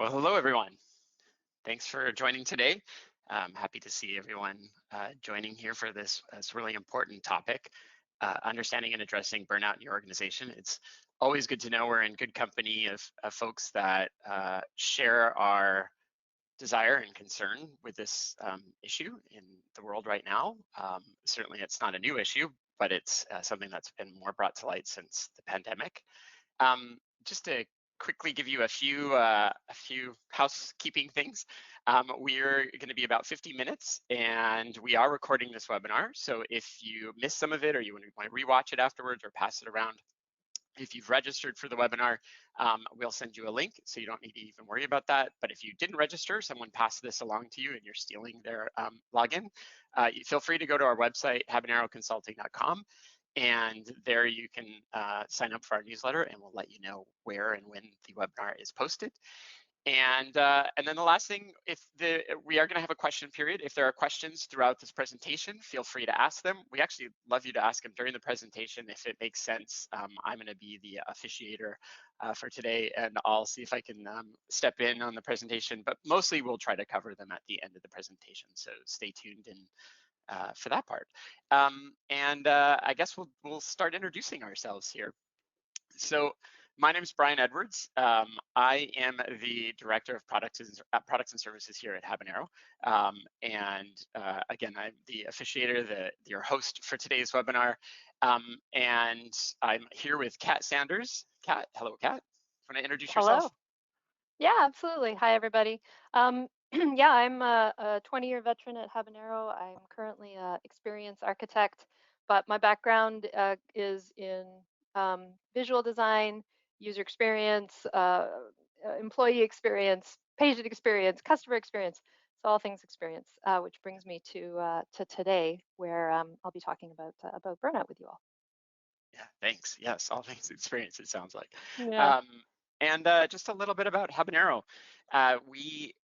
Well, hello everyone. Thanks for joining today. I'm happy to see everyone joining here for this really important topic, understanding and addressing burnout in your organization. It's always good to know we're in good company of folks that share our desire and concern with this issue in the world right now. Certainly, it's not a new issue, but it's something that's been more brought to light since the pandemic. Just to quickly give you a few housekeeping things. We're going to be about 50 minutes, and we are recording this webinar. So if you missed some of it, or you want to rewatch it afterwards, or pass it around, if you've registered for the webinar, we'll send you a link, so you don't need to even worry about that. But if you didn't register, someone passed this along to you and you're stealing their login, feel free to go to our website, habaneroconsulting.com, and there you can sign up for our newsletter, and we'll let you know where and when the webinar is posted. And then the last thing, we are going to have a question period. If there are questions throughout this presentation, feel free to ask them. We actually love you to ask them during the presentation if it makes sense. I'm going to be the officiator for today, and I'll see if I can step in on the presentation, but mostly we'll try to cover them at the end of the presentation. So stay tuned for that part. I guess we'll start introducing ourselves here. So my name is Brian Edwards. I am the Director of Products and Services here at Habanero. Again, I'm the officiator, your host for today's webinar. And I'm here with Cat Sanders. Cat, hello, Cat. Want to introduce yourself? Hello. Yeah, absolutely. Hi, everybody. Yeah, I'm a 20-year veteran at Habanero. I'm currently an experienced architect, but my background is in visual design, user experience, employee experience, patient experience, customer experience. So all things experience, which brings me to today, where I'll be talking about burnout with you all. Yeah, thanks. Yes, all things experience, it sounds like. Yeah. Um, just a little bit about Habanero. We,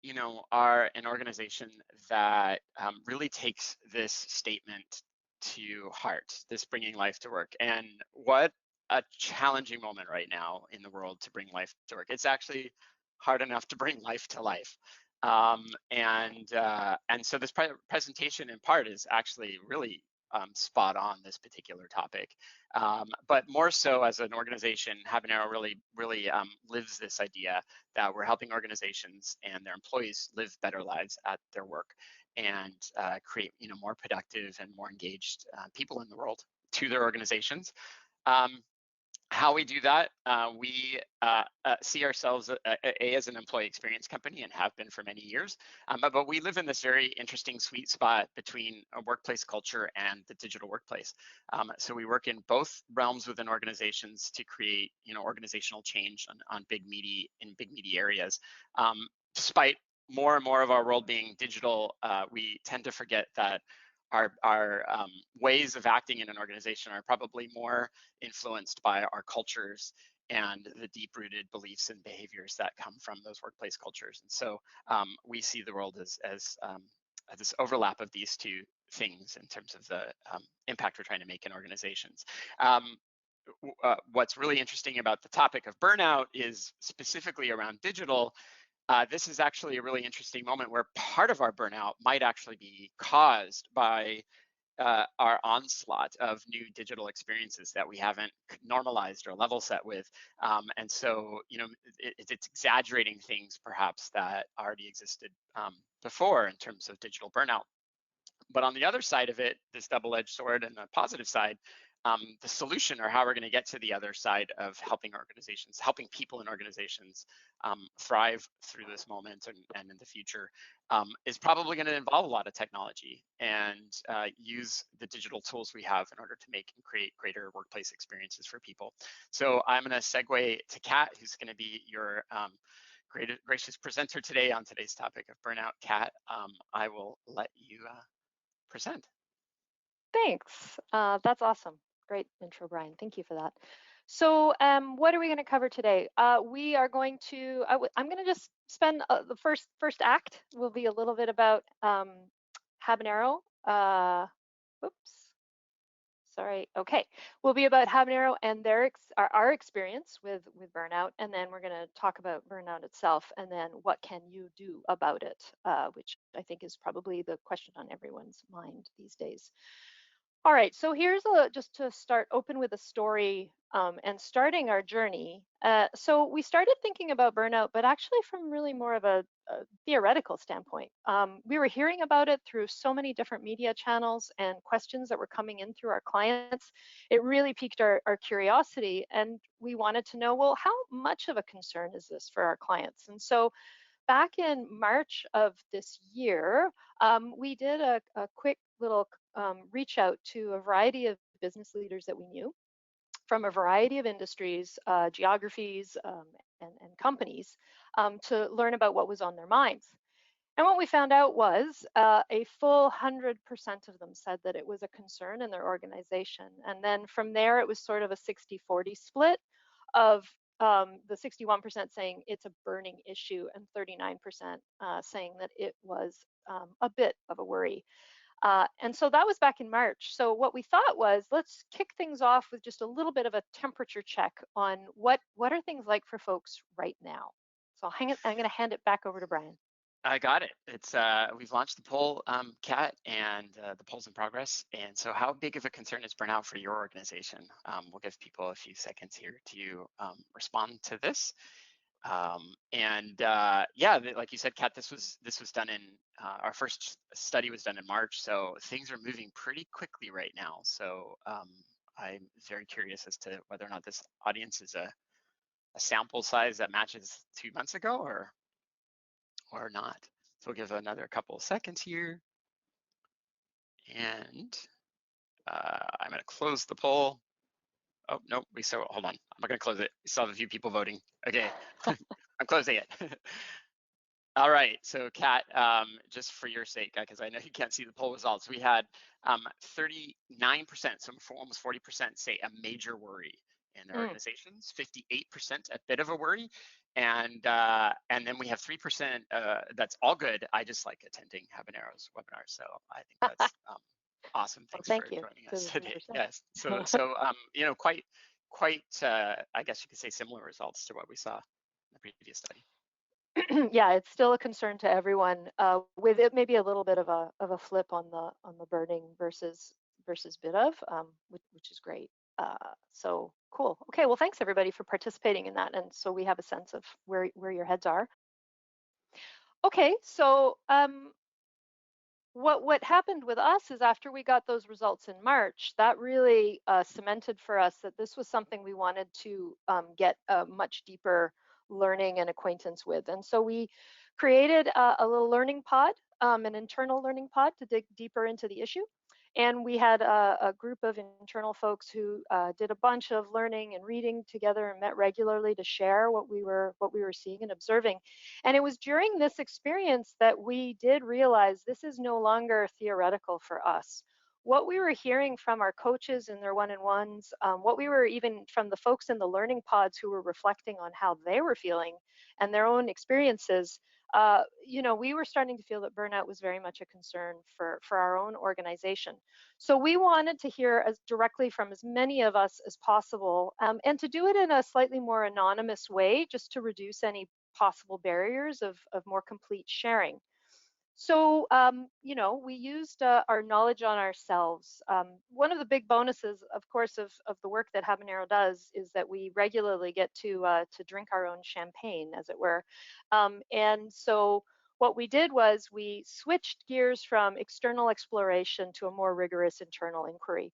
are an organization that really takes this statement to heart, this bringing life to work. And what a challenging moment right now in the world to bring life to work. It's actually hard enough to bring life to life. And so this presentation in part is actually really spot on this particular topic. But more so as an organization, Habanero really lives this idea that we're helping organizations and their employees live better lives at their work and create more productive and more engaged people in the world to their organizations. How we do that, we see ourselves as an employee experience company and have been for many years, but we live in this very interesting sweet spot between a workplace culture and the digital workplace. So we work in both realms within organizations to create organizational change on big meaty areas. Despite more and more of our world being digital, we tend to forget that our ways of acting in an organization are probably more influenced by our cultures and the deep-rooted beliefs and behaviors that come from those workplace cultures. And so we see the world as this overlap of these two things in terms of the impact we're trying to make in organizations. What's really interesting about the topic of burnout is specifically around digital. This is actually a really interesting moment where part of our burnout might actually be caused by our onslaught of new digital experiences that we haven't normalized or level set with. And so, it's exaggerating things perhaps that already existed before in terms of digital burnout. But on the other side of it, this double-edged sword and the positive side, the solution, or how we're going to get to the other side of helping people in organizations thrive through this moment and in the future, is probably going to involve a lot of technology and use the digital tools we have in order to make and create greater workplace experiences for people. So I'm going to segue to Kat, who's going to be your gracious presenter today on today's topic of burnout. Kat, I will let you present. Thanks. That's awesome. Great intro, Brian. Thank you for that. So what are we going to cover today? We are going to, I'm going to just spend the first act will be a little bit about Habanero. Oops. All right. Okay. Will be about Habanero and our experience with burnout, and then we're going to talk about burnout itself, and then what can you do about it, which I think is probably the question on everyone's mind these days. All right, so here's just to start open with a story and starting our journey. So we started thinking about burnout, but actually from really more of a theoretical standpoint. We were hearing about it through so many different media channels and questions that were coming in through our clients. It really piqued our curiosity, and we wanted to know, well, how much of a concern is this for our clients? And so back in March of this year, we did a quick little reach out to a variety of business leaders that we knew from a variety of industries, geographies, and companies to learn about what was on their minds. And what we found out was a full 100% of them said that it was a concern in their organization. And then from there, it was sort of a 60-40 split of the 61% saying it's a burning issue and 39% saying that it was a bit of a worry. And so that was back in March. So what we thought was, let's kick things off with just a little bit of a temperature check on what are things like for folks right now. So I'm going to hand it back over to Brian. I got it. It's we've launched the poll, Kat, and the poll's in progress. And so, how big of a concern is burnout for your organization? We'll give people a few seconds here to respond to this. Yeah, like you said, Kat, this was done in our first study was done in March, so things are moving pretty quickly right now. So I'm very curious as to whether or not this audience is a sample size that matches 2 months ago or not. So we'll give another couple of seconds here, and I'm going to close the poll. Oh no, hold on. I'm not going to close it. We still have a few people voting. Okay, I'm closing it. All right, so Kat, just for your sake, because I know you can't see the poll results, we had 39%, so for almost 40% say a major worry in their Mm. organizations, 58% a bit of a worry, and then we have 3% that's all good. I just like attending Habanero's webinars, so I think that's awesome. Well, Thanks for thank you joining to us the today. 3%. Yes, so quite I guess you could say similar results to what we saw in the previous study. Yeah, it's still a concern to everyone. With it, maybe a little bit of a flip on the burning versus bit of, which is great. So cool. Okay, well, thanks everybody for participating in that, and so we have a sense of where your heads are. Okay, so what happened with us is after we got those results in March, that really cemented for us that this was something we wanted to get a much deeper learning and acquaintance with. And so we created a little learning pod, an internal learning pod to dig deeper into the issue. And we had a group of internal folks who did a bunch of learning and reading together and met regularly to share what we were seeing and observing. And it was during this experience that we did realize this is no longer theoretical for us. What we were hearing from our coaches in their one-on-ones, what we were even from the folks in the learning pods who were reflecting on how they were feeling and their own experiences, we were starting to feel that burnout was very much a concern for our own organization. So we wanted to hear as directly from as many of us as possible, and to do it in a slightly more anonymous way, just to reduce any possible barriers of more complete sharing. So, we used our knowledge on ourselves. One of the big bonuses, of course, of the work that Habanero does is that we regularly get to drink our own champagne, as it were. And so, what we did was we switched gears from external exploration to a more rigorous internal inquiry.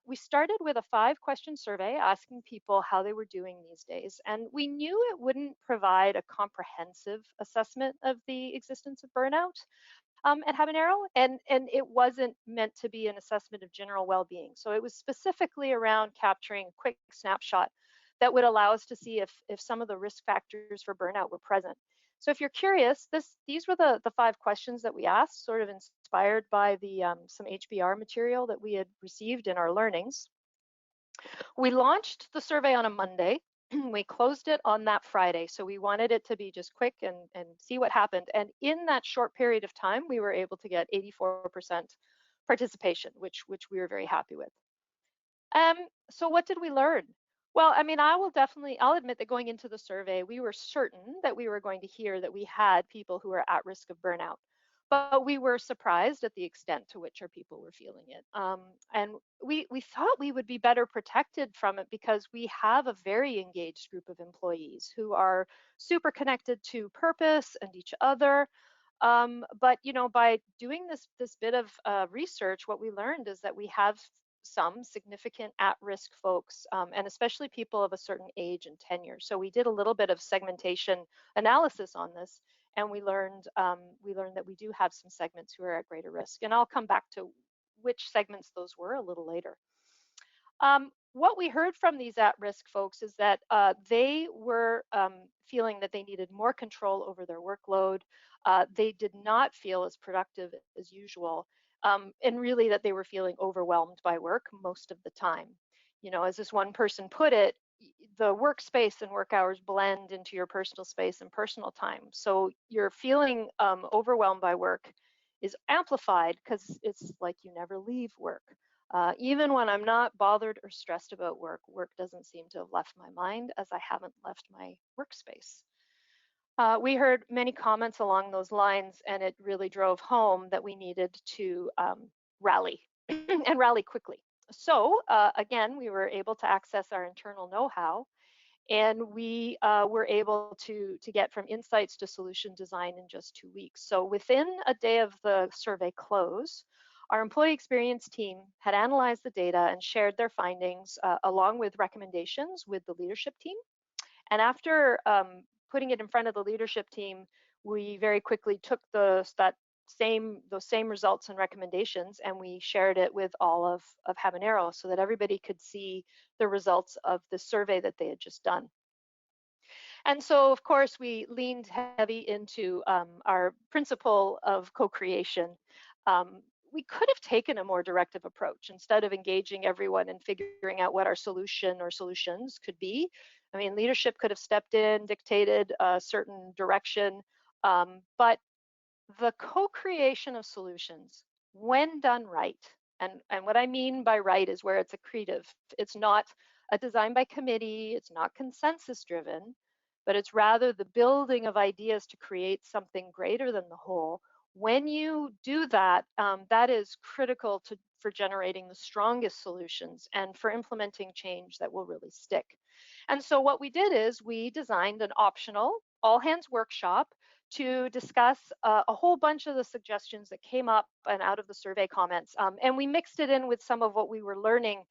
We started with a 5-question survey asking people how they were doing these days, and we knew it wouldn't provide a comprehensive assessment of the existence of burnout at Habanero, and it wasn't meant to be an assessment of general well-being. So it was specifically around capturing a quick snapshot that would allow us to see if some of the risk factors for burnout were present. So if you're curious, these were the 5 questions that we asked, sort of inspired by the some HBR material that we had received in our learnings. We launched the survey on a Monday. We closed it on that Friday. So we wanted it to be just quick and see what happened. And in that short period of time, we were able to get 84% participation, which we were very happy with. So what did we learn? Well, I mean, I'll admit that going into the survey, we were certain that we were going to hear that we had people who are at risk of burnout. But we were surprised at the extent to which our people were feeling it. And we thought we would be better protected from it because we have a very engaged group of employees who are super connected to purpose and each other. But by doing this bit of research, what we learned is that we have some significant at-risk folks, and especially people of a certain age and tenure. So we did a little bit of segmentation analysis on this, and we learned that we do have some segments who are at greater risk. And I'll come back to which segments those were a little later. What we heard from these at-risk folks is that they were feeling that they needed more control over their workload. They did not feel as productive as usual, and really that they were feeling overwhelmed by work most of the time. As this one person put it, the workspace and work hours blend into your personal space and personal time. So your feeling overwhelmed by work is amplified because it's like you never leave work. Even when I'm not bothered or stressed about work, work doesn't seem to have left my mind as I haven't left my workspace. We heard many comments along those lines, and it really drove home that we needed to rally and rally quickly. So, again, we were able to access our internal know how, and we were able to get from insights to solution design in just 2 weeks. So within a day of the survey close, our employee experience team had analyzed the data and shared their findings along with recommendations with the leadership team. And after putting it in front of the leadership team, we very quickly took those same results and recommendations, and we shared it with all of Habanero so that everybody could see the results of the survey that they had just done. And so, of course, we leaned heavy into our principle of co-creation. We could have taken a more directive approach instead of engaging everyone and figuring out what our solution or solutions could be. I mean, leadership could have stepped in, dictated a certain direction, but the co-creation of solutions, when done right, and what I mean by right is where it's accretive. It's not a design by committee, it's not consensus driven, but it's rather the building of ideas to create something greater than the whole. When you do that, that is critical for generating the strongest solutions and for implementing change that will really stick. And so what we did is we designed an optional all hands workshop to discuss a whole bunch of the suggestions that came up and out of the survey comments. And we mixed it in with some of what we were learning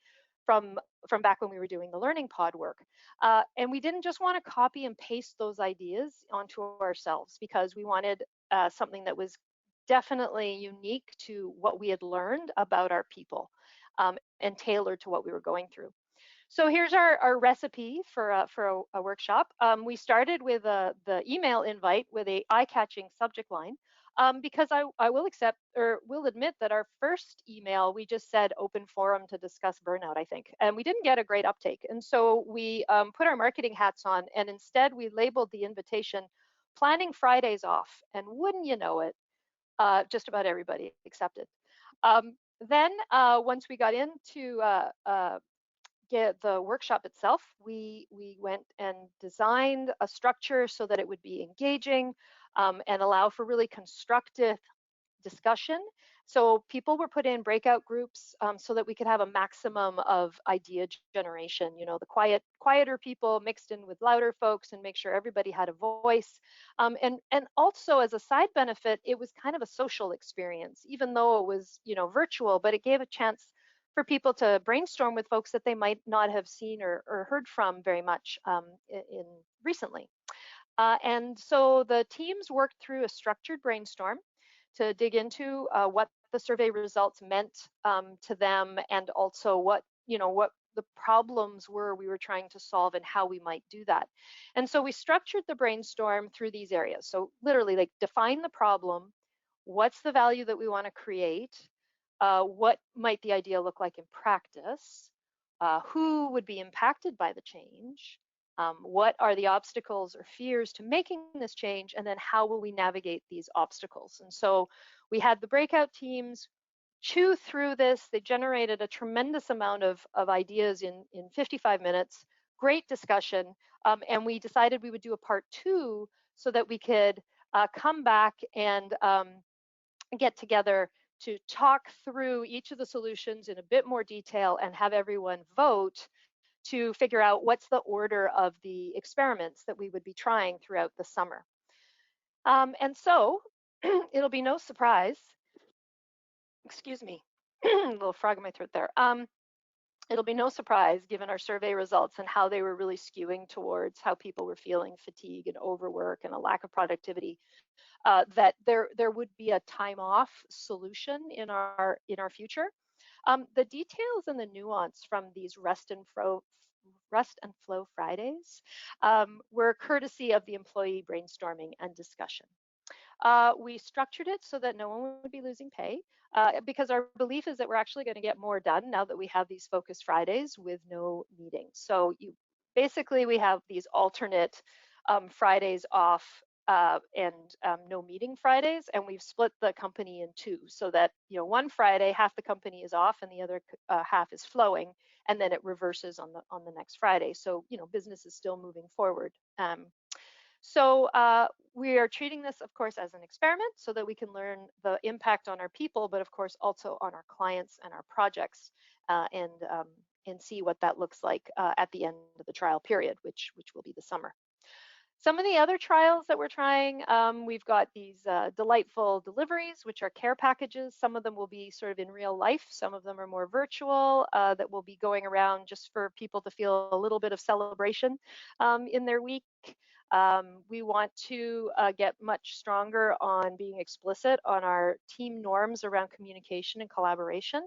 from from back when we were doing the learning pod work. And we didn't just want to copy and paste those ideas onto ourselves because we wanted something that was definitely unique to what we had learned about our people, and tailored to what we were going through. So here's our recipe for a workshop. We started with the email invite with a eye-catching subject line, because I will accept or will admit that our first email we just said open forum to discuss burnout, I think, and we didn't get a great uptake. And so we put our marketing hats on, and instead we labeled the invitation "Planning Fridays Off." And wouldn't you know it, just about everybody accepted. Then once we got into get the workshop itself, we went and designed a structure so that it would be engaging, and allow for really constructive discussion. So people were put in breakout groups, so that we could have a maximum of idea generation. The quieter people mixed in with louder folks, and make sure everybody had a voice. And also as a side benefit, it was kind of a social experience, even though it was virtual. But it gave a chance for people to brainstorm with folks that they might not have seen or heard from very much in recently. And so the teams worked through a structured brainstorm to dig into what the survey results meant to them, and also what the problems were we were trying to solve and how we might do that. And so we structured the brainstorm through these areas. So literally, like, define the problem, what's the value that we want to create, what might the idea look like in practice, who would be impacted by the change, what are the obstacles or fears to making this change, and then how will we navigate these obstacles. And so we had the breakout teams chew through this. They generated a tremendous amount of ideas in 55 minutes. Great discussion. And we decided we would do a part two so that we could come back and get together to talk through each of the solutions in a bit more detail and have everyone vote to figure out what's the order of the experiments that we would be trying throughout the summer. And so it'll be no surprise, excuse me, a little frog in my throat there. It'll be no surprise given our survey results and how they were really skewing towards how people were feeling fatigue and overwork and a lack of productivity, that there would be a time off solution in our future. The details and the nuance from these rest and flow Fridays were courtesy of the employee brainstorming and discussion. We structured it so that no one would be losing pay, because our belief is that we're actually going to get more done now that we have these focus Fridays with no meetings. So basically we have these alternate Fridays off, and no meeting Fridays, and we've split the company in two so that one Friday half the company is off and the other half is flowing, and then it reverses on the next Friday. So business is still moving forward. So we are treating this, of course, as an experiment so that we can learn the impact on our people, but of course also on our clients and our projects, and see what that looks like at the end of the trial period, which will be the summer. Some of the other trials that we're trying, we've got these delightful deliveries, which are care packages. Some of them will be sort of in real life. Some of them are more virtual, that will be going around just for people to feel a little bit of celebration in their week. We want to get much stronger on being explicit on our team norms around communication and collaboration,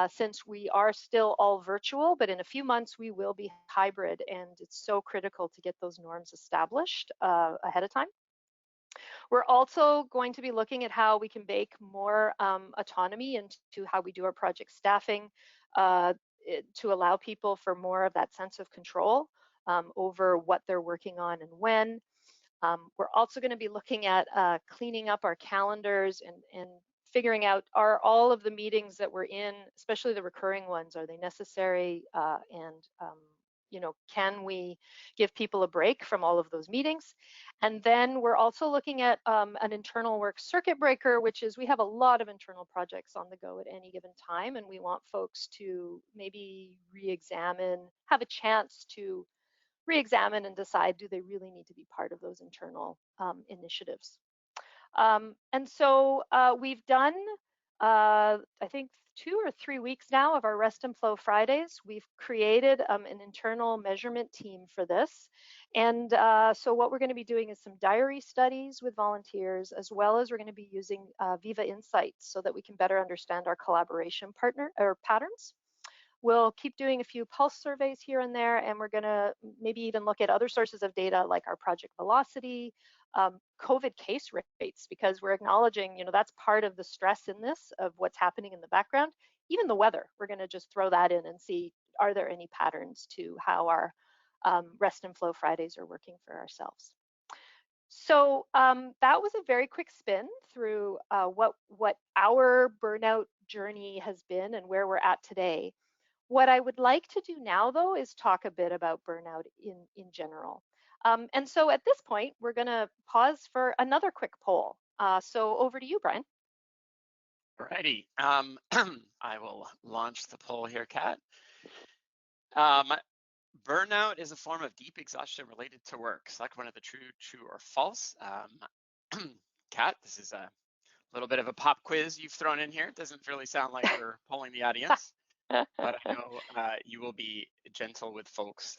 since we are still all virtual, but in a few months we will be hybrid, and it's so critical to get those norms established ahead of time. We're also going to be looking at how we can bake more autonomy into how we do our project staffing, to allow people for more of that sense of control over what they're working on and when. We're also going to be looking at cleaning up our calendars and figuring out, are all of the meetings that we're in, especially the recurring ones, are they necessary? Can we give people a break from all of those meetings? And then we're also looking at an internal work circuit breaker, which is we have a lot of internal projects on the go at any given time, and we want folks to maybe re-examine, have a chance to re-examine and decide, do they really need to be part of those internal initiatives? And so we've done, I think, 2 or 3 weeks now of our Rest and Flow Fridays. We've created an internal measurement team for this. And so what we're going to be doing is some diary studies with volunteers, as well as we're going to be using Viva Insights so that we can better understand our collaboration partner or patterns. We'll keep doing a few pulse surveys here and there, and we're going to maybe even look at other sources of data like our project velocity, COVID case rates, because we're acknowledging, that's part of the stress in this of what's happening in the background. Even the weather, we're going to just throw that in and see, are there any patterns to how our Rest and Flow Fridays are working for ourselves. So that was a very quick spin through what our burnout journey has been and where we're at today. What I would like to do now, though, is talk a bit about burnout in general. And so at this point, we're going to pause for another quick poll. So over to you, Brian. Alrighty, I will launch the poll here, Kat. Burnout is a form of deep exhaustion related to work. Select one of the true or false. Kat, this is a little bit of a pop quiz you've thrown in here. It doesn't really sound like we're polling the audience, but I know you will be gentle with folks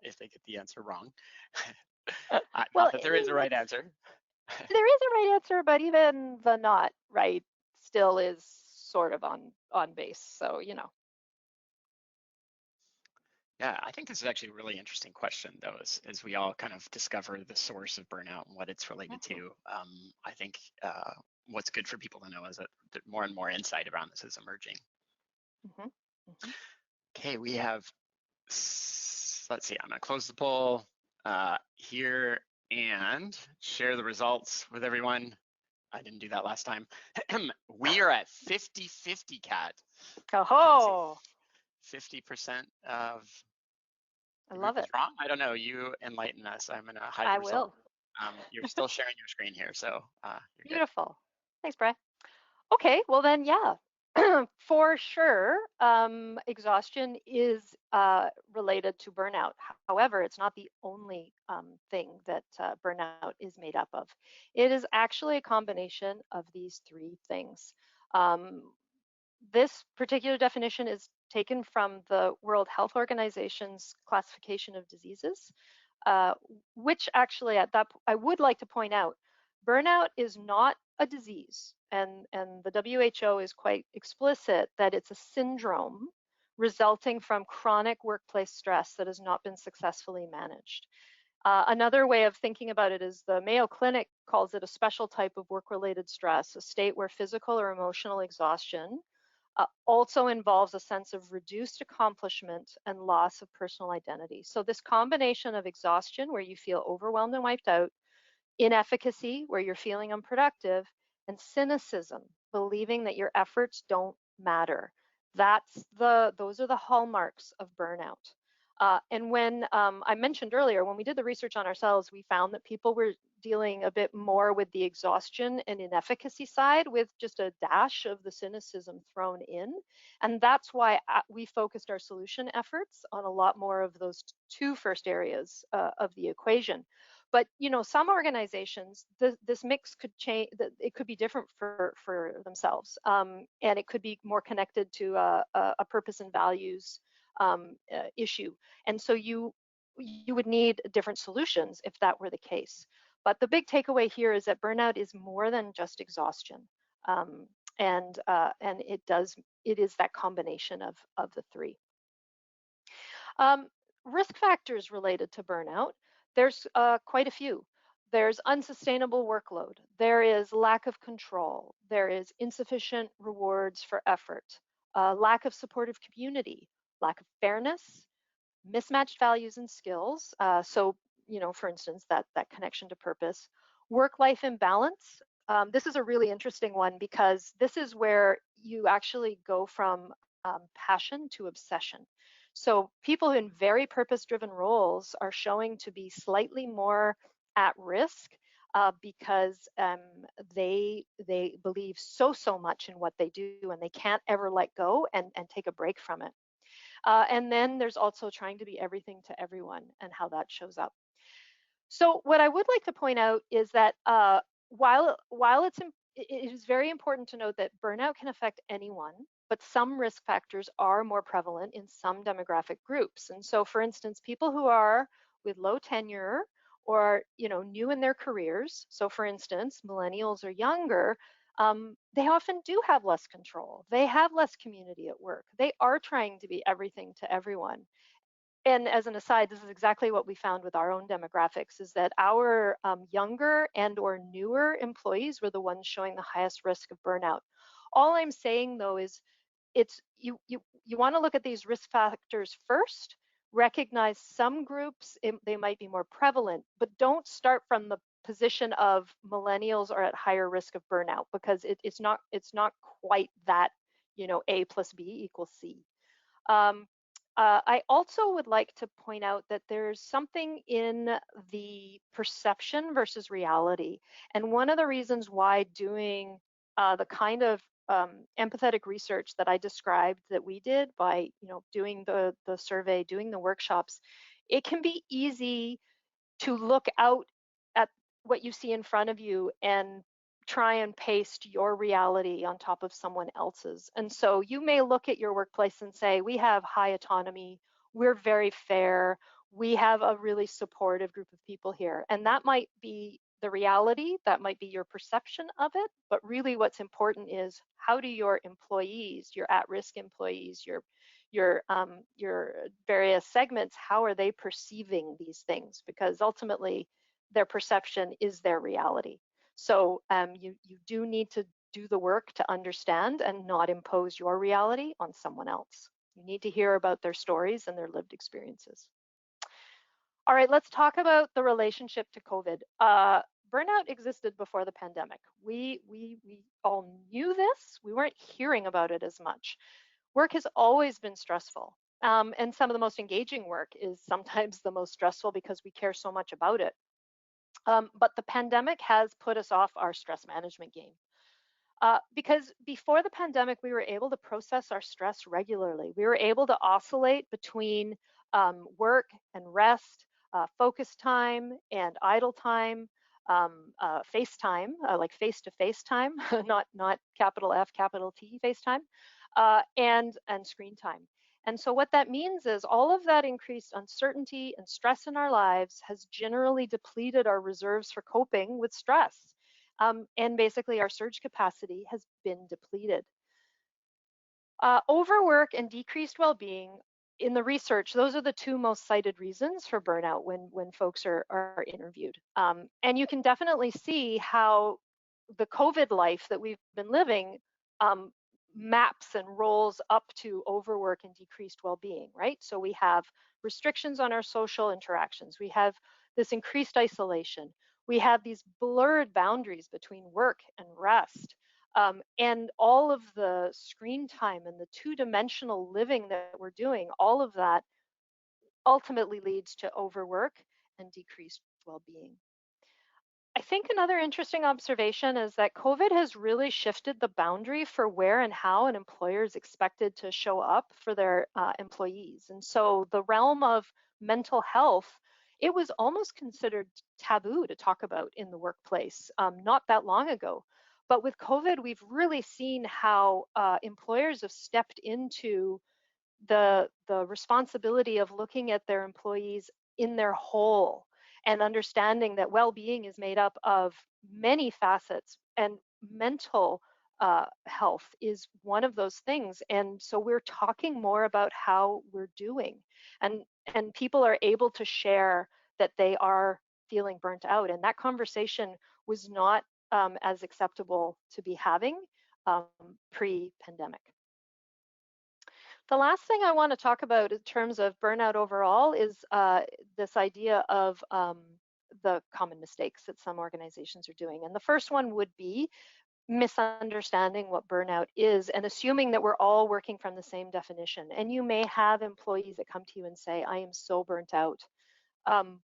if they get the answer wrong. Well, not that there is a right answer. There is a right answer, but even the not right still is sort of on base. So, Yeah, I think this is actually a really interesting question, though, as we all kind of discover the source of burnout and what it's related to. I think what's good for people to know is that more and more insight around this is emerging. Okay, we have, let's see, I'm going to close the poll here and share the results with everyone. I didn't do that last time. We are at 50-50, Kat. Can I say Oh, 50% of I the love group is it. wrong? I don't know. You enlighten us. I'm going to hide I the result. will. You're still sharing your screen here, so you're good. Beautiful. Thanks, Bri. Okay, well then, yeah, for sure, exhaustion is related to burnout. However, it's not the only thing that burnout is made up of. It is actually a combination of these three things. Um, this particular definition is taken from the World Health Organization's classification of diseases, uh, which actually at that I would like to point out, burnout is not a disease, and the WHO is quite explicit that it's a syndrome resulting from chronic workplace stress that has not been successfully managed. Another way of thinking about it is the Mayo Clinic calls it a special type of work-related stress, a state where physical or emotional exhaustion also involves a sense of reduced accomplishment and loss of personal identity. So this combination of exhaustion, where you feel overwhelmed and wiped out, inefficacy, where you're feeling unproductive, and cynicism, believing that your efforts don't matter. Those are the hallmarks of burnout. And when I mentioned earlier, when we did the research on ourselves, we found that people were dealing a bit more with the exhaustion and inefficacy side with just a dash of the cynicism thrown in. And that's why we focused our solution efforts on a lot more of those two first areas of the equation. But some organizations, this mix could change. It could be different for themselves, and it could be more connected to a purpose and values issue. And so you would need different solutions if that were the case. But the big takeaway here is that burnout is more than just exhaustion, um, and it is that combination of the three. Um, Risk factors related to burnout, there's quite a few. There's unsustainable workload. There is lack of control. There is insufficient rewards for effort, lack of supportive community, lack of fairness, mismatched values and skills. For instance, that connection to purpose, work-life imbalance. This is a really interesting one because this is where you actually go from passion to obsession. So people in very purpose-driven roles are showing to be slightly more at risk because they believe so much in what they do and they can't ever let go and take a break from it. And then there's also trying to be everything to everyone and how that shows up. So what I would like to point out is that while it is very important to note that burnout can affect anyone, but some risk factors are more prevalent in some demographic groups. And so, for instance, people who are with low tenure or new in their careers. So, for instance, millennials or younger. They often do have less control. They have less community at work. They are trying to be everything to everyone. And as an aside, this is exactly what we found with our own demographics, is that our younger and or newer employees were the ones showing the highest risk of burnout. All I'm saying though is it's you want to look at these risk factors first, recognize some groups they might be more prevalent, but don't start from the position of millennials are at higher risk of burnout, because it's not quite that, A plus B equals C. Um, I also would like to point out that there's something in the perception versus reality. And one of the reasons why doing the kind of empathetic research that I described that we did by, doing the survey, doing the workshops, it can be easy to look out at what you see in front of you and try and paste your reality on top of someone else's. And so you may look at your workplace and say, we have high autonomy, we're very fair, we have a really supportive group of people here. And that might be the reality, that might be your perception of it, but really what's important is, how do your employees, your at-risk employees, your various segments, how are they perceiving these things? Because ultimately their perception is their reality. So you do need to do the work to understand and not impose your reality on someone else. You need to hear about their stories and their lived experiences. All right, let's talk about the relationship to COVID. burnout existed before the pandemic. We all knew this. We weren't hearing about it as much. Work has always been stressful. And some of the most engaging work is sometimes the most stressful because we care so much about it. But the pandemic has put us off our stress management game. Because before the pandemic, we were able to process our stress regularly. We were able to oscillate between work and rest, focus time and idle time, face time, like face-to-face time, not capital F, capital T FaceTime, and screen time. And so what that means is all of that increased uncertainty and stress in our lives has generally depleted our reserves for coping with stress. And basically, our surge capacity has been depleted. Overwork and decreased well-being in the research, those are the two most cited reasons for burnout when folks are interviewed. And you can definitely see how the COVID life that we've been living um, maps and rolls up to overwork and decreased well-being, right? So we have restrictions on our social interactions. We have this increased isolation. We have these blurred boundaries between work and rest. And all of the screen time and the two-dimensional living that we're doing, all of that ultimately leads to overwork and decreased well-being. I think another interesting observation is that COVID has really shifted the boundary for where and how an employer is expected to show up for their employees. And so the realm of mental health, it was almost considered taboo to talk about in the workplace not that long ago. But with COVID, we've really seen how employers have stepped into the responsibility of looking at their employees in their whole and understanding that well-being is made up of many facets, and mental health is one of those things. And so we're talking more about how we're doing, and and people are able to share that they are feeling burnt out, and that conversation was not as acceptable to be having um, pre-pandemic. The last thing I want to talk about in terms of burnout overall is this idea of the common mistakes that some organizations are doing. And the first one would be misunderstanding what burnout is and assuming that we're all working from the same definition. And you may have employees that come to you and say, I am so burnt out. Um,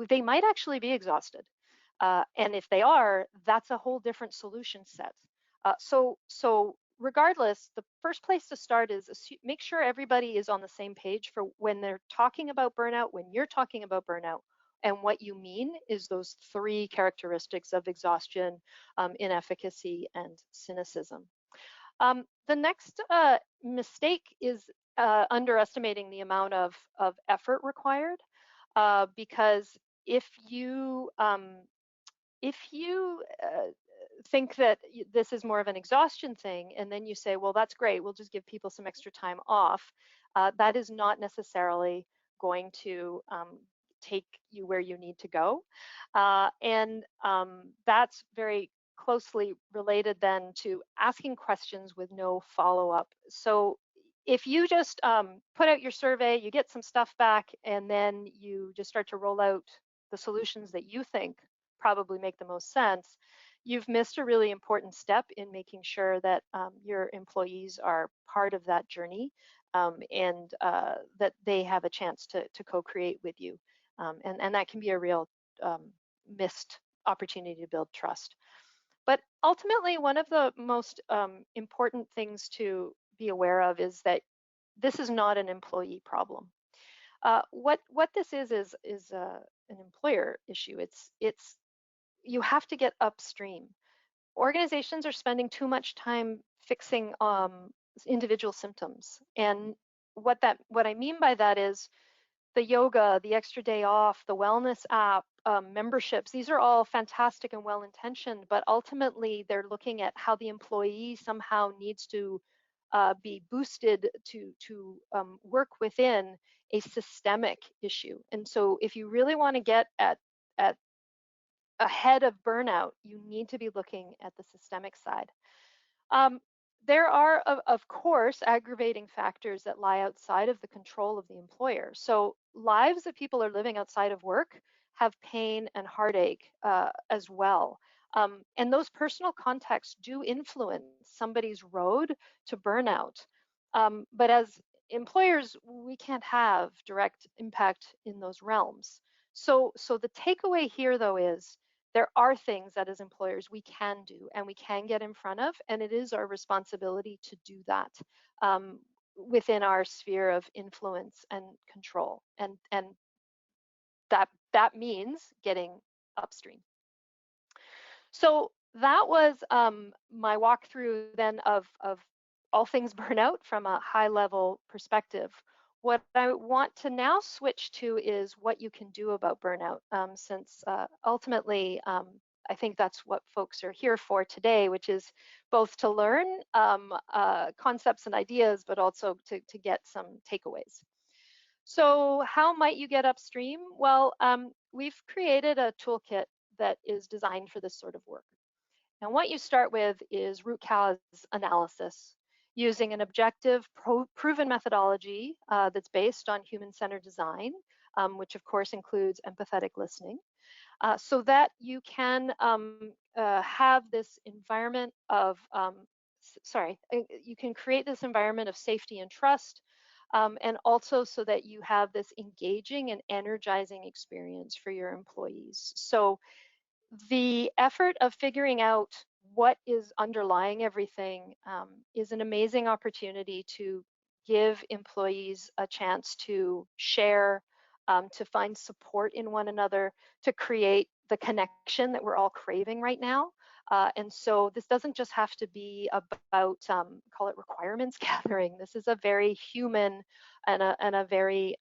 they might actually be exhausted. And if they are, that's a whole different solution set. So regardless, the first place to start is make sure everybody is on the same page for when they're talking about burnout, when you're talking about burnout, and what you mean is those three characteristics of exhaustion, inefficacy, and cynicism. The next mistake is underestimating the amount of effort required, because if you think that this is more of an exhaustion thing, and then you say, well, that's great, we'll just give people some extra time off, that is not necessarily going to take you where you need to go. And that's very closely related then to asking questions with no follow-up. So if you just put out your survey, you get some stuff back, and then you just start to roll out the solutions that you think probably make the most sense, you've missed a really important step in making sure that your employees are part of that journey, and that they have a chance to co-create with you. And that can be a real missed opportunity to build trust. But ultimately, one of the most important things to be aware of is that this is not an employee problem. What this is an employer issue. It's you have to get upstream. Organizations are spending too much time fixing individual symptoms, and what I mean by that is the yoga, the extra day off, the wellness app, memberships. These are all fantastic and well intentioned, but ultimately they're looking at how the employee somehow needs to be boosted to work within a systemic issue. And so, if you really want to get at ahead of burnout, you need to be looking at the systemic side. Um, there are, of course, aggravating factors that lie outside of the control of the employer. So lives that people are living outside of work have pain and heartache as well. And those personal contexts do influence somebody's road to burnout. But as employers, we can't have direct impact in those realms. So the takeaway here, though, is there are things that as employers we can do and we can get in front of, and it is our responsibility to do that within our sphere of influence and control. And that means getting upstream. So that was my walkthrough then of all things burnout from a high level perspective. What I want to now switch to is what you can do about burnout, since ultimately I think that's what folks are here for today, which is both to learn concepts and ideas, but also to get some takeaways. So how might you get upstream? Well, we've created a toolkit that is designed for this sort of work. And what you start with is root cause analysis using an objective, proven methodology that's based on human-centered design, which of course includes empathetic listening, so that you can have this environment of, you can create this environment of safety and trust, and also so that you have this engaging and energizing experience for your employees. So the effort of figuring out what is underlying everything is an amazing opportunity to give employees a chance to share, to find support in one another, to create the connection that we're all craving right now. And so this doesn't just have to be about, call it requirements gathering. This is a very human and a very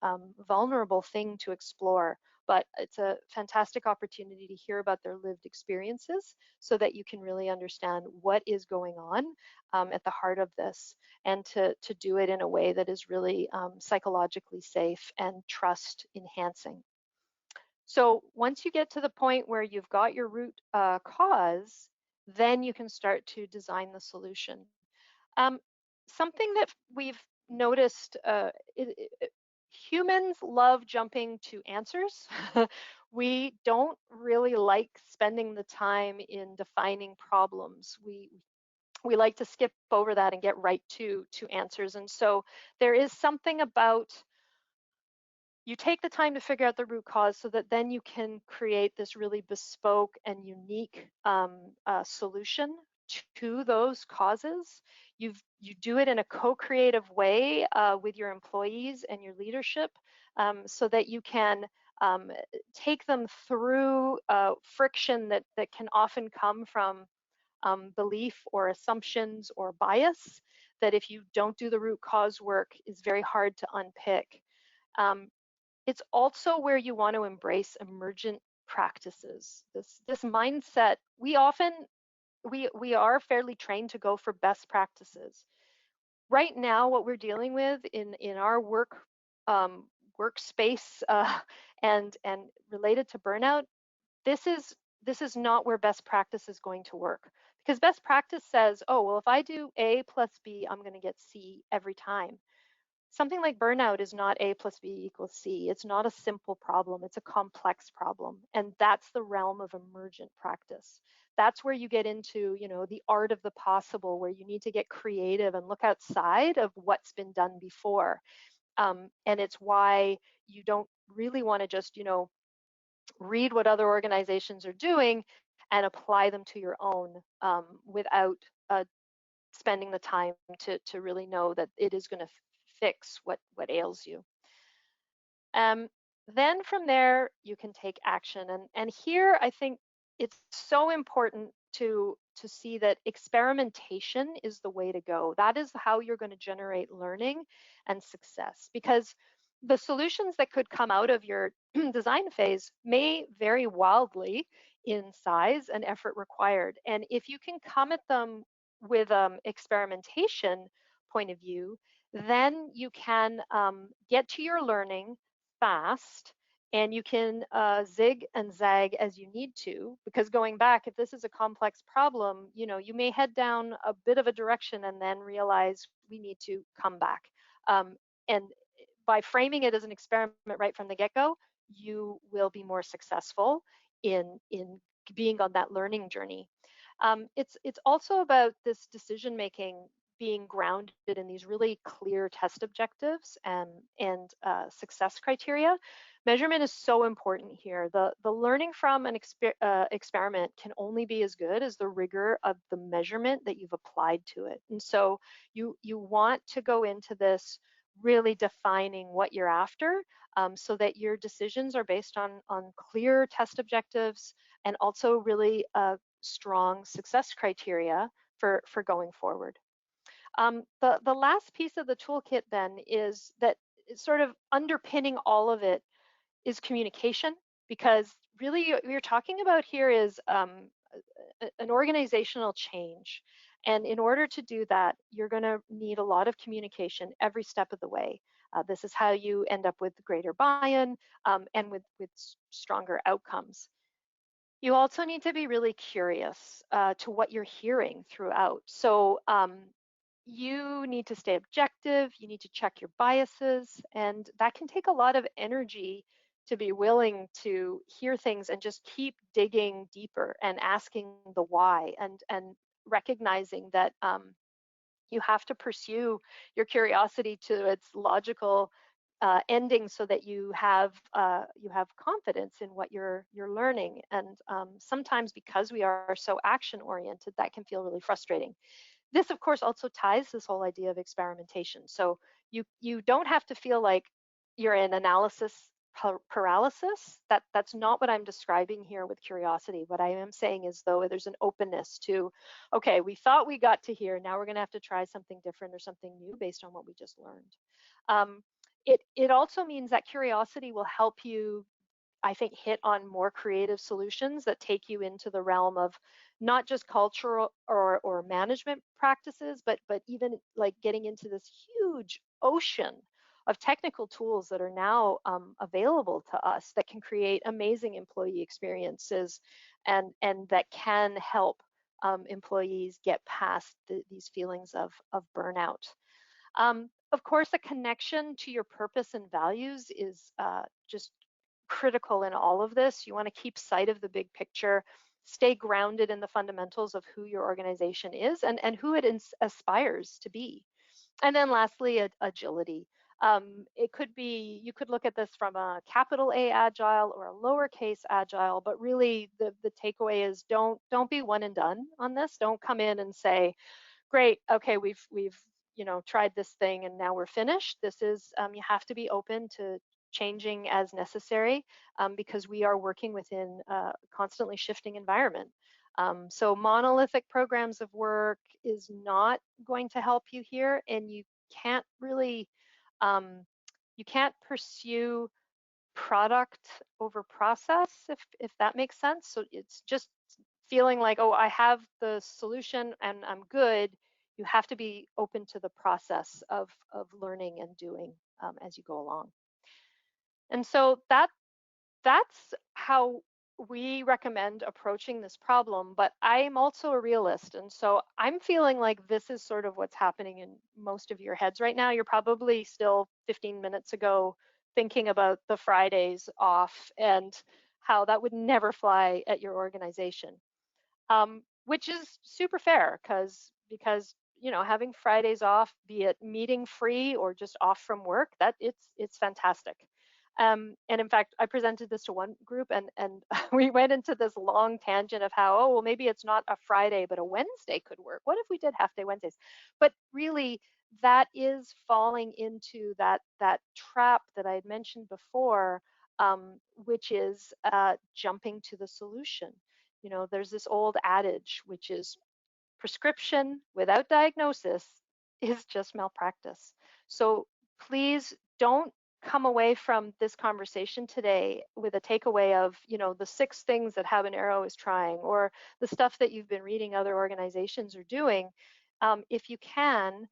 vulnerable thing to explore, but it's a fantastic opportunity to hear about their lived experiences so that you can really understand what is going on at the heart of this, and to do it in a way that is really psychologically safe and trust enhancing. So once you get to the point where you've got your root cause, then you can start to design the solution. Um, Something that we've noticed, humans love jumping to answers. We don't really like spending the time in defining problems. We like to skip over that and get right to answers. And so there is something about, you take the time to figure out the root cause so that then you can create this really bespoke and unique solution to those causes. You do it in a co-creative way with your employees and your leadership, so that you can um, take them through friction that can often come from belief or assumptions or bias, that if you don't do the root cause work is very hard to unpick. Um, it's also where you want to embrace emergent practices. This mindset, we are fairly trained to go for best practices. Right now, what we're dealing with in our um, workspace and related to burnout, this is this is not where best practice is going to work, because best practice says, oh well, if I do A plus B, I'm going to get C every time. Something like burnout is not A plus B equals C. It's not a simple problem, it's a complex problem. And that's the realm of emergent practice. That's where you get into, the art of the possible, where you need to get creative and look outside of what's been done before. And it's why you don't really want to just, read what other organizations are doing and apply them to your own, without spending the time to really know that it is going to fix what ails you. Um, then from there, you can take action. And here, I think it's so important to see that experimentation is the way to go. That is how you're going to generate learning and success, because the solutions that could come out of your design phase may vary wildly in size and effort required. And if you can come at them with experimentation point of view, then you can get to your learning fast, and you can zig and zag as you need to, because going back, if this is a complex problem, you may head down a bit of a direction and then realize we need to come back. And by framing it as an experiment right from the get-go, you will be more successful in being on that learning journey. It's also about this decision making being grounded in these really clear test objectives and success criteria. Measurement is so important here. The learning from an experiment can only be as good as the rigor of the measurement that you've applied to it. And so you want to go into this really defining what you're after, so that your decisions are based on clear test objectives and also really strong success criteria for going forward. The last piece of the toolkit then is that sort of underpinning all of it is communication, because really what you're talking about here is an organizational change. And in order to do that, you're going to need a lot of communication every step of the way. This is how you end up with greater buy-in, and with stronger outcomes. You also need to be really curious to what you're hearing throughout. So you need to stay objective, you need to check your biases, and that can take a lot of energy to be willing to hear things and just keep digging deeper and asking the why, and recognizing that you have to pursue your curiosity to its logical ending, so that you have confidence in what you're learning. And sometimes, because we are so action oriented, that can feel really frustrating. This, of course, also ties this whole idea of experimentation. So you don't have to feel like you're in analysis paralysis. That's not what I'm describing here with curiosity. What I am saying is, though, there's an openness to, okay, we thought we got to here. Now we're going to have to try something different or something new based on what we just learned. It also means that curiosity will help you, I think, hit on more creative solutions that take you into the realm of not just cultural or management practices, but even like getting into this huge ocean of technical tools that are now available to us that can create amazing employee experiences, and that can help employees get past these feelings of burnout. Of course, a connection to your purpose and values is just critical in all of this. You want to keep sight of the big picture, stay grounded in the fundamentals of who your organization is, and who it aspires to be. And then lastly, agility. It could be, you could look at this from a capital A agile or a lowercase agile, but really the takeaway is don't be one and done on this. Don't come in and say, great, okay, we've tried this thing and now we're finished. This is you have to be open to changing as necessary, because we are working within a constantly shifting environment. So monolithic programs of work is not going to help you here, and can't really um, you can't pursue product over process, if that makes sense. So it's just feeling like, oh, I have the solution and I'm good. You have to be open to the process of learning and doing as you go along. And so that's how we recommend approaching this problem. But I'm also a realist, and so I'm feeling like this is sort of what's happening in most of your heads right now. You're probably still 15 minutes ago thinking about the Fridays off and how that would never fly at your organization, which is super fair, because having Fridays off, be it meeting free or just off from work, that it's fantastic. And in fact, I presented this to one group, and we went into this long tangent of how, oh well, maybe it's not a Friday but a Wednesday could work. What if we did half day Wednesdays? But really, that is falling into that trap that I had mentioned before, which is jumping to the solution. There's this old adage, which is prescription without diagnosis is just malpractice. So please don't come away from this conversation today with a takeaway of, the 6 things that Habanero is trying, or the stuff that you've been reading other organizations are doing. If you can,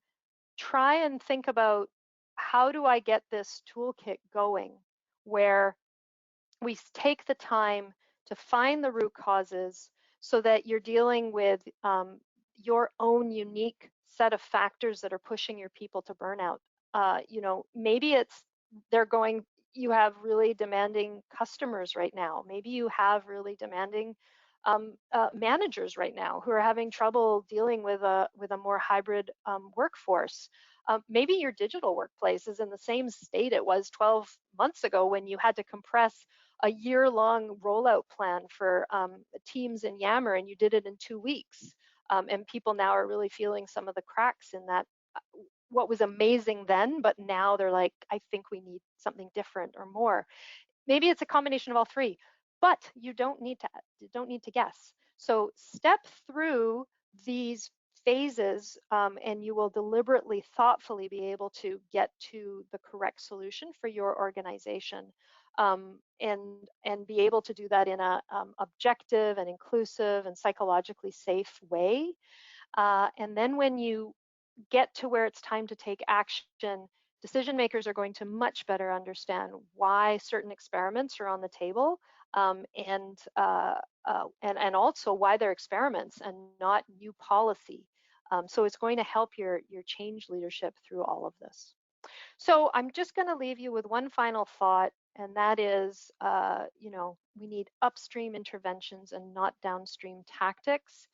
try and think about, how do I get this toolkit going, where we take the time to find the root causes, so that you're dealing with your own unique set of factors that are pushing your people to burnout. Maybe it's they're going, you have really demanding customers right now. Maybe you have really demanding managers right now who are having trouble dealing with a more hybrid workforce. Maybe your digital workplace is in the same state it was 12 months ago when you had to compress a year-long rollout plan for Teams and Yammer, and you did it in 2 weeks. And people now are really feeling some of the cracks in that. What was amazing then, but now they're like, I think we need something different or more. Maybe it's a combination of all three, but you don't need to guess. So step through these phases, and you will deliberately, thoughtfully be able to get to the correct solution for your organization, and be able to do that in a objective and inclusive and psychologically safe way. And then when you get to where it's time to take action, decision makers are going to much better understand why certain experiments are on the table, and also why they're experiments and not new policy. So it's going to help your change leadership through all of this. So I'm just going to leave you with one final thought, and that is, we need upstream interventions and not downstream tactics.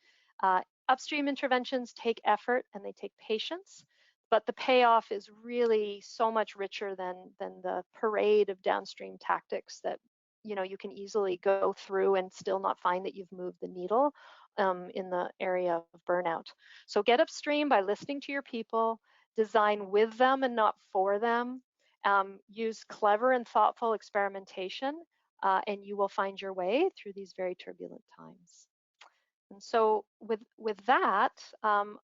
Upstream interventions take effort and they take patience, but the payoff is really so much richer than the parade of downstream tactics that you can easily go through and still not find that you've moved the needle in the area of burnout. So get upstream by listening to your people, design with them and not for them. Use clever and thoughtful experimentation, and you will find your way through these very turbulent times. And so with that,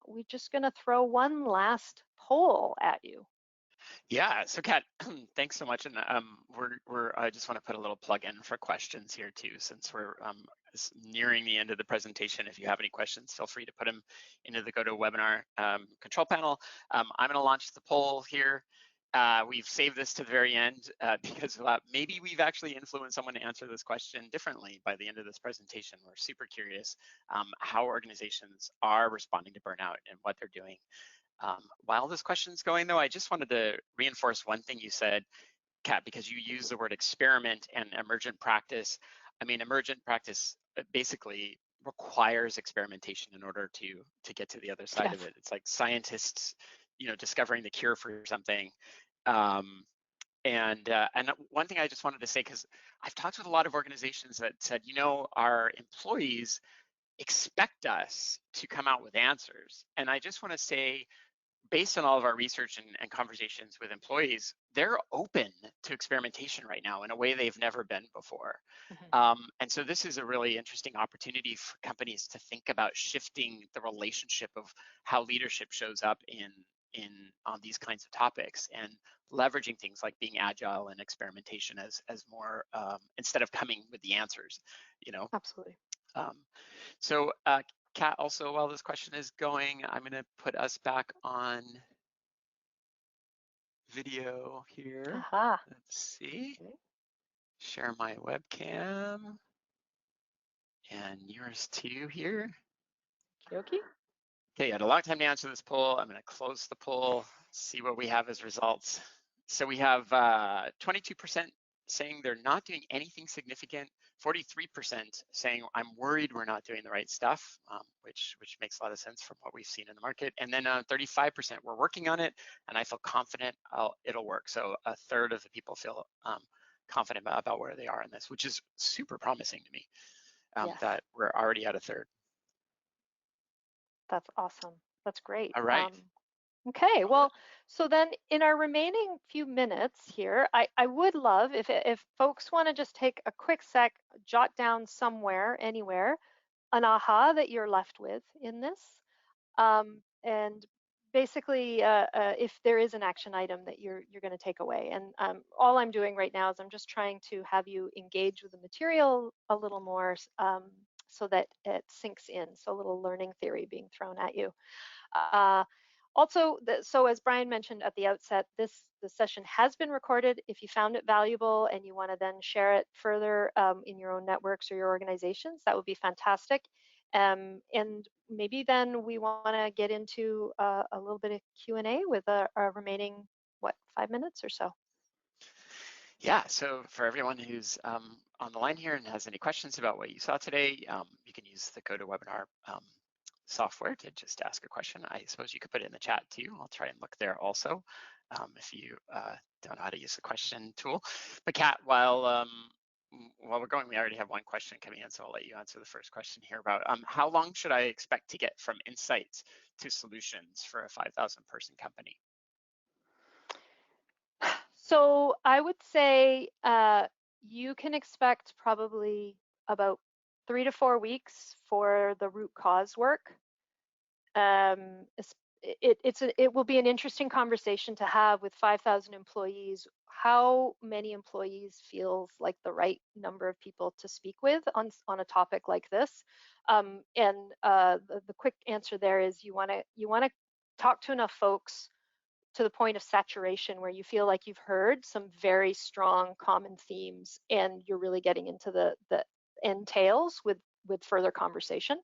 we're just going to throw one last poll at you. Yeah. So, Kat, thanks so much. And I just want to put a little plug in for questions here too, since we're nearing the end of the presentation. If you have any questions, feel free to put them into the GoToWebinar control panel. I'm going to launch the poll here. We've saved this to the very end because maybe we've actually influenced someone to answer this question differently by the end of this presentation. We're super curious how organizations are responding to burnout and what they're doing. While this question's going, though, I just wanted to reinforce one thing you said, Kat, because you use the word experiment and emergent practice. I mean, emergent practice basically requires experimentation in order to get to the other side Yes. of it. It's like scientists, discovering the cure for something. And one thing I just wanted to say, because I've talked with a lot of organizations that said, our employees expect us to come out with answers. And I just want to say, based on all of our research and conversations with employees, they're open to experimentation right now in a way they've never been before. And so this is a really interesting opportunity for companies to think about shifting the relationship of how leadership shows up on these kinds of topics, and leveraging things like being agile and experimentation as more instead of coming with the answers. Absolutely. So Kat, also while this question is going, I'm going to put us back on video here. Aha. Let's see. Okay. Share my webcam and yours too here. Okay. Okay, you had a long time to answer this poll. I'm going to close the poll, see what we have as results. So we have 22% saying they're not doing anything significant, 43% saying I'm worried we're not doing the right stuff, which makes a lot of sense from what we've seen in the market. And then 35% we're working on it, and I feel confident it'll work. So a third of the people feel confident about where they are in this, which is super promising to me, Yes. that we're already at a third. That's awesome. That's great. All right. Okay, well, so then in our remaining few minutes here, I would love if folks want to just take a quick sec, jot down somewhere, anywhere, an aha that you're left with in this. And basically, if there is an action item that you're going to take away. And all I'm doing right now is I'm just trying to have you engage with the material a little more, so that it sinks in. So a little learning theory being thrown at you. Uh, Also, so as Brian mentioned at the outset, the session has been recorded. If you found it valuable and you want to then share it further in your own networks or your organizations, that would be fantastic. And maybe then we want to get into a little bit of Q&A with our remaining, 5 minutes or so. Yeah, so for everyone who's on the line here and has any questions about what you saw today, you can use the GoToWebinar software to just ask a question. I suppose you could put it in the chat too. I'll try and look there also if you don't know how to use the question tool. But Kat, while we're going, we already have one question coming in, so I'll let you answer the first question here about how long should I expect to get from insights to solutions for a 5,000 person company? So I would say you can expect probably about 3 to 4 weeks for the root cause work. It will be an interesting conversation to have with 5,000 employees. How many employees feels like the right number of people to speak with on a topic like this? The quick answer there is you want to talk to enough folks to the point of saturation where you feel like you've heard some very strong common themes and you're really getting into the entails with further conversation.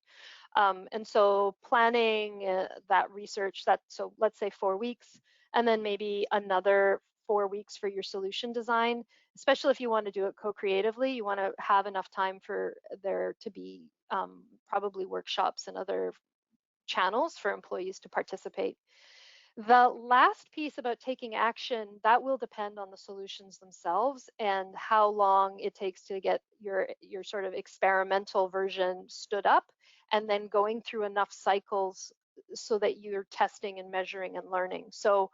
And so planning that research, so let's say 4 weeks, and then maybe another 4 weeks for your solution design, especially if you want to do it co-creatively, you want to have enough time for there to be probably workshops and other channels for employees to participate. The last piece about taking action, that will depend on the solutions themselves and how long it takes to get your sort of experimental version stood up and then going through enough cycles so that you're testing and measuring and learning. So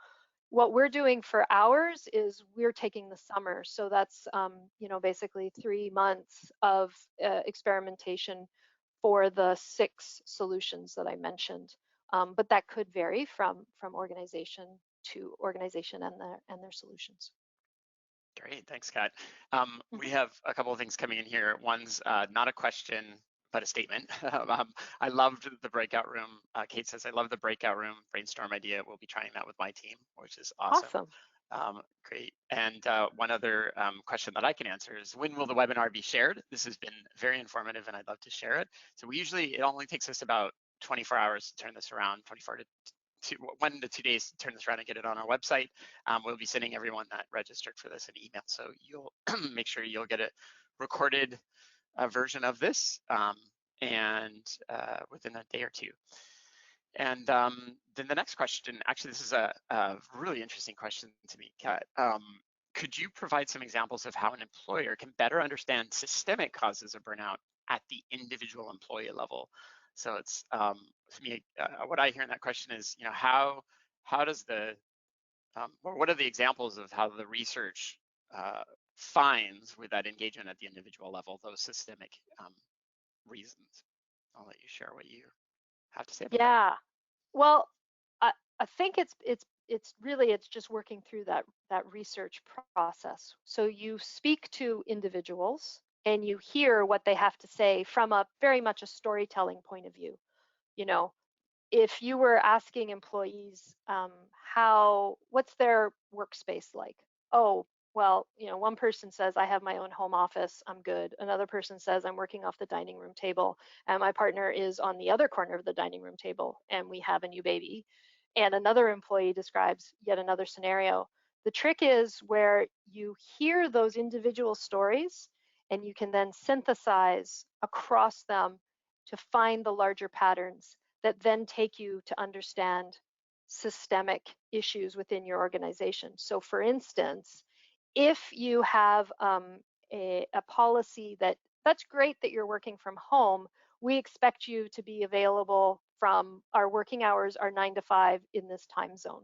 what we're doing for ours is we're taking the summer. So that's, basically 3 months of experimentation for the 6 solutions that I mentioned. But that could vary from organization to organization and their solutions. Great, thanks, Kat. We Mhm. have a couple of things coming in here. One's not a question, but a statement. I loved the breakout room. Kate says, I love the breakout room brainstorm idea. We'll be trying that with my team, which is awesome. Awesome. Great. And one other question that I can answer is, when will the webinar be shared? This has been very informative and I'd love to share it. So it only takes us about 24 hours to turn this around, 1 to 2 days to turn this around and get it on our website. We'll be sending everyone that registered for this an email, so you'll make sure you'll get a recorded version of this and within a day or two. And then the next question, actually, this is a really interesting question to me, Kat. Could you provide some examples of how an employer can better understand systemic causes of burnout at the individual employee level? So it's to me, what I hear in that question is, how does or what are the examples of how the research finds with that engagement at the individual level those systemic reasons? I'll let you share what you have to say about that. Yeah. Well, I think it's just working through that research process. So you speak to individuals and you hear what they have to say from a very much a storytelling point of view. You know, if you were asking employees what's their workspace like? Oh, well, one person says, I have my own home office, I'm good. Another person says, I'm working off the dining room table, and my partner is on the other corner of the dining room table, and we have a new baby. And another employee describes yet another scenario. The trick is where you hear those individual stories and you can then synthesize across them to find the larger patterns that then take you to understand systemic issues within your organization. So for instance, if you have a policy that's great that you're working from home, we expect you to be available from our working hours are 9 to 5 in this time zone.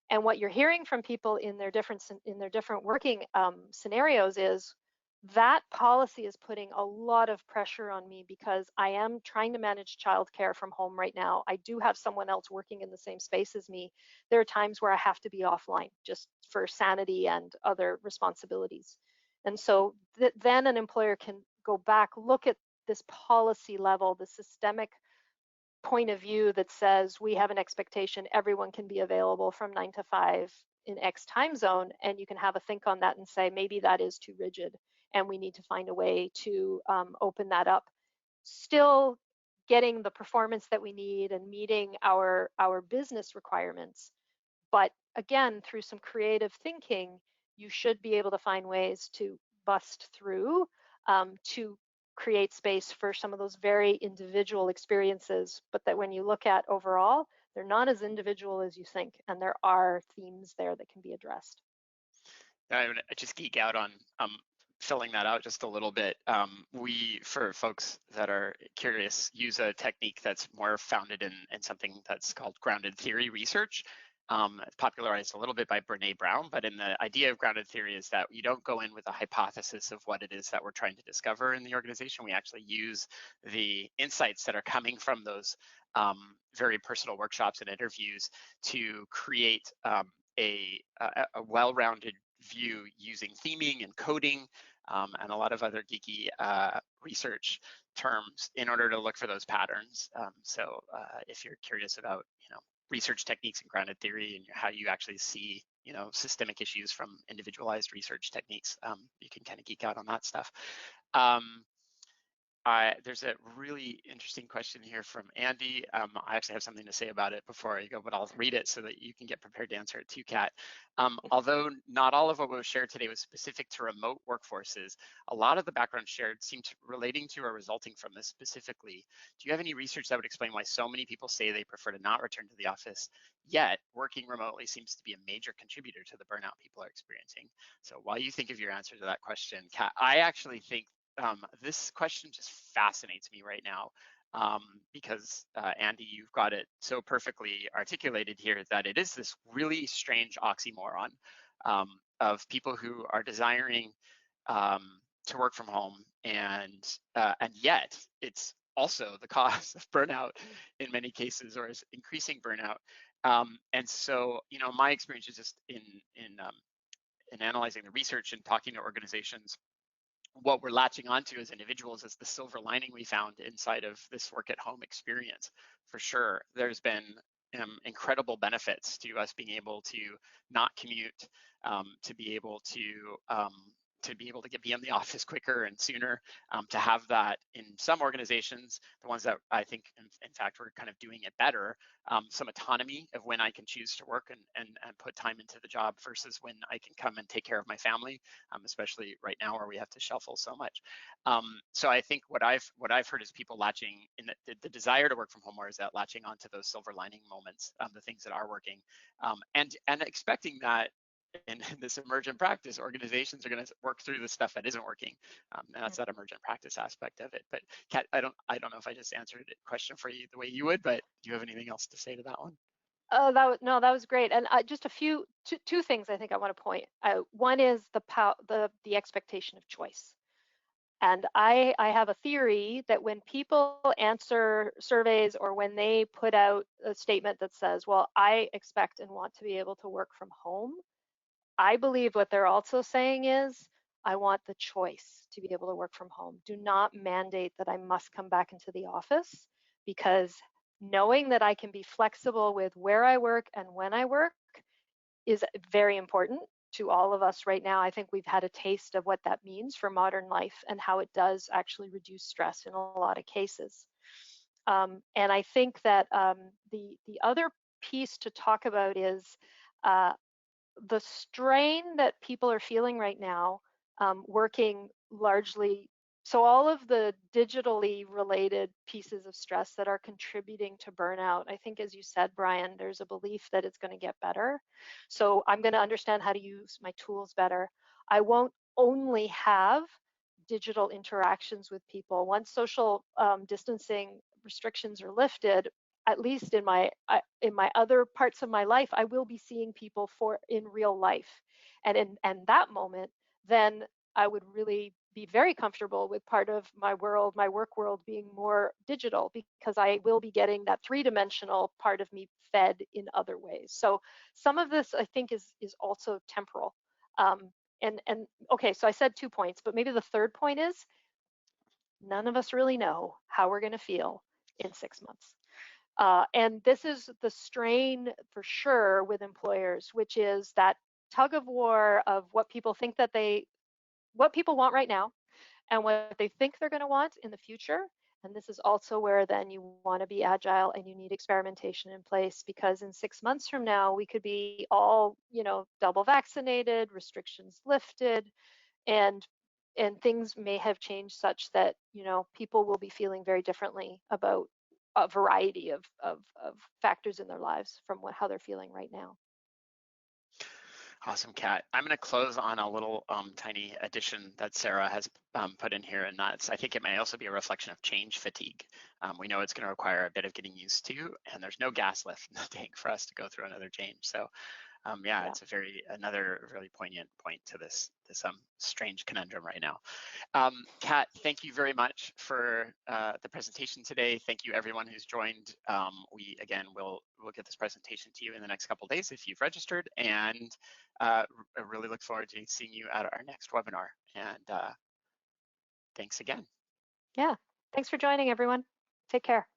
And what you're hearing from people in their different working scenarios is that policy is putting a lot of pressure on me because I am trying to manage childcare from home right now. I do have someone else working in the same space as me. There are times where I have to be offline just for sanity and other responsibilities. And so then an employer can go back, look at this policy level, the systemic point of view that says we have an expectation everyone can be available from 9 to 5 in X time zone, and you can have a think on that and say maybe that is too rigid, and we need to find a way to open that up, still getting the performance that we need and meeting our business requirements. But again, through some creative thinking, you should be able to find ways to bust through, to create space for some of those very individual experiences, but that when you look at overall, they're not as individual as you think, and there are themes there that can be addressed. I would just geek out on filling that out just a little bit. We, for folks that are curious, use a technique that's more founded in something that's called grounded theory research. It's popularized a little bit by Brene Brown, but in the idea of grounded theory is that you don't go in with a hypothesis of what it is that we're trying to discover in the organization. We actually use the insights that are coming from those very personal workshops and interviews to create a well-rounded view using theming and coding and a lot of other geeky research terms in order to look for those patterns. So if you're curious about, research techniques and grounded theory and how you actually see, systemic issues from individualized research techniques, you can kind of geek out on that stuff. There's a really interesting question here from Andy. I actually have something to say about it before I go, but I'll read it so that you can get prepared to answer it too, Kat. Although not all of what was shared today was specific to remote workforces, a lot of the background shared seemed relating to or resulting from this specifically. Do you have any research that would explain why so many people say they prefer to not return to the office, yet working remotely seems to be a major contributor to the burnout people are experiencing? So while you think of your answer to that question, Kat, I actually think this question just fascinates me right now because Andy, you've got it so perfectly articulated here that it is this really strange oxymoron of people who are desiring to work from home, and yet it's also the cause of burnout in many cases, or is increasing burnout. And so, my experience is just in analyzing the research and talking to organizations, what we're latching onto as individuals is the silver lining we found inside of this work at home experience. For sure, there's been incredible benefits to us being able to not commute, to be able to be in the office quicker and sooner, to have that in some organizations, the ones that I think, in fact, we're kind of doing it better, some autonomy of when I can choose to work and put time into the job versus when I can come and take care of my family, especially right now where we have to shuffle so much. So I think what I've heard is people latching in the desire to work from home, or is that latching onto those silver lining moments, the things that are working, and expecting that in this emergent practice, organizations are going to work through the stuff that isn't working, and that's that emergent practice aspect of it. But Kat, I don't know if I just answered the question for you the way you would, but do you have anything else to say to that one? Oh, no, that was great. And just two things I think I want to point out. One is the expectation of choice. And I have a theory that when people answer surveys or when they put out a statement that says, well, I expect and want to be able to work from home, I believe what they're also saying is, I want the choice to be able to work from home. Do not mandate that I must come back into the office, because knowing that I can be flexible with where I work and when I work is very important to all of us right now. I think we've had a taste of what that means for modern life and how it does actually reduce stress in a lot of cases. And I think that the other piece to talk about is uh, the strain that people are feeling right now, working largely. So all of the digitally related pieces of stress that are contributing to burnout, I think, as you said, Brian, there's a belief that it's going to get better. So I'm going to understand how to use my tools better. I won't only have digital interactions with people. Once social distancing restrictions are lifted, at least in my other parts of my life, I will be seeing people in real life, and in that moment, then I would really be very comfortable with part of my world, my work world, being more digital, because I will be getting that three-dimensional part of me fed in other ways. So some of this, I think, is also temporal. And okay, so I said 2 points, but maybe the third point is, none of us really know how we're going to feel in 6 months. And this is the strain for sure with employers, which is that tug of war of what people think what people want right now and what they think they're going to want in the future. And this is also where then you want to be agile and you need experimentation in place, because in 6 months from now, we could be all, double vaccinated, restrictions lifted, and things may have changed such that, people will be feeling very differently about a variety of factors in their lives from how they're feeling right now. Awesome, Kat. I'm going to close on a little tiny addition that Sarah has put in here, and that's, I think it may also be a reflection of change fatigue. We know it's going to require a bit of getting used to, and there's no gas left in the tank for us to go through another change. So yeah, Yeah. it's another really poignant point to this strange conundrum right now. Kat, thank you very much for the presentation today. Thank you everyone who's joined. We again will get this presentation to you in the next couple of days if you've registered, and I really look forward to seeing you at our next webinar. And thanks again. Yeah. Thanks for joining, everyone. Take care.